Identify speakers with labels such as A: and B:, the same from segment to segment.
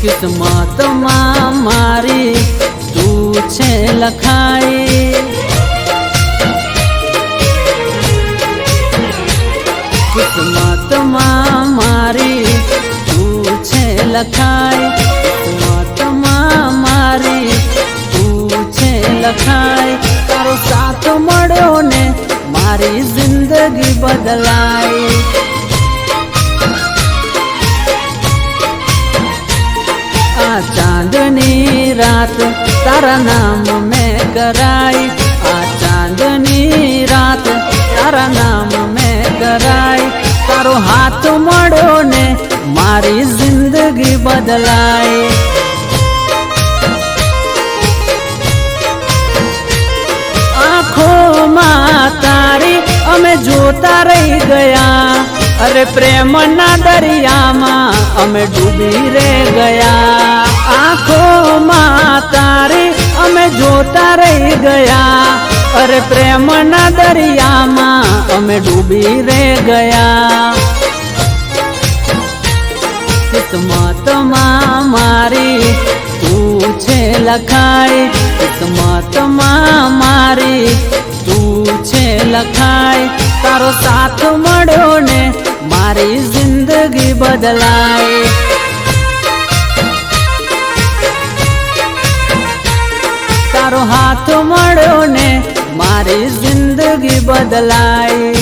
A: किस्मत मारी तू छे लखाई। किस्मत मारी तू छे लखाई। किस्मत मारी तू छे लखाई। तारो साथ मळ्यो ने मारी जिंदगी बदलाई। आ चांदनी रात तारा नाम में कराई। आ चांदनी रात तारा नाम में कराई। तारो हाथ मळ्यो ने मारी जिंदगी बदलाई। आँखों में तारी अमे जोता रही गया। अरे प्रेम ना दरिया में अमे डूबी रे गया। आँखों में तारी अमे जोता रही गया। अरे प्रेम ना दरिया में अमे डूबी रे गया। किस्मत मारी तू छे लखाई। किस्मत मारी तू छे लखाई। तारो साथ मळ्यो ने मारी जिंदगी बदलाई। तारो हाथ मळ्यो ने मारी जिंदगी बदलाई।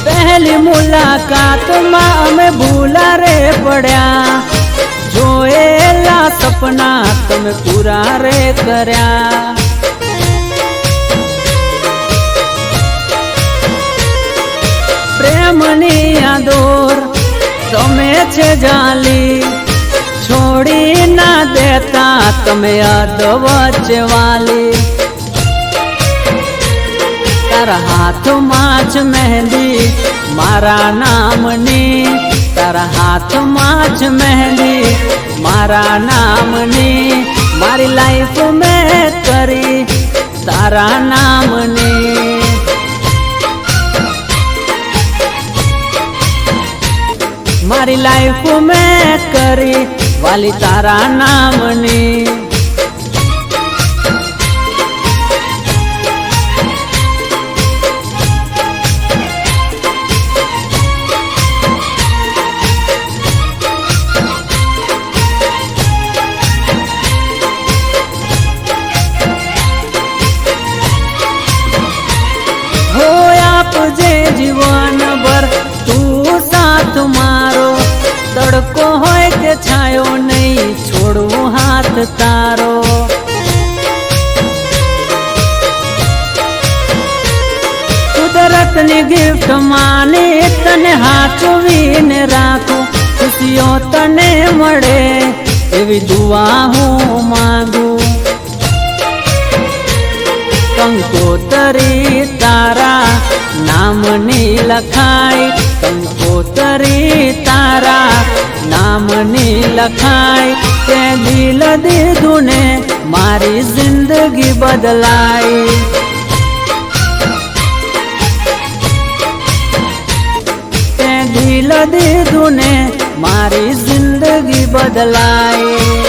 A: पहली मुलाकात में अमे भूला रे पड़ा। जोएला सपना तमे पूरा रे कर्या। प्रेमनी यादोर तमे छे जाली। छोड़ी ना देता तमे याद वच्चे वाली। तारा हाथ माच मेहंदी मारा नामनी। तारा हाथ माच मेहंदी मारा नामनी। मारी लाइफ में करी तारा नामनी। मारी लाइफ में करी वाली तारा नामनी। जे जीवन भर तू साथ मारो। तड़को होय के छायो नहीं छोड़ू हाथ तारो। कुदरत ने गिफ्ट माने तने हाचवीन राखो। खुशियों तने मळे एवी दुआ हूँ मांगू। कंकोतरी तारा नामनी लखाई। कंकोतरी तारा नामनी लखाई। ते दिल दीदू ने मारी जिंदगी बदलाई। ते दिल दीदू ने मारी जिंदगी बदलाई।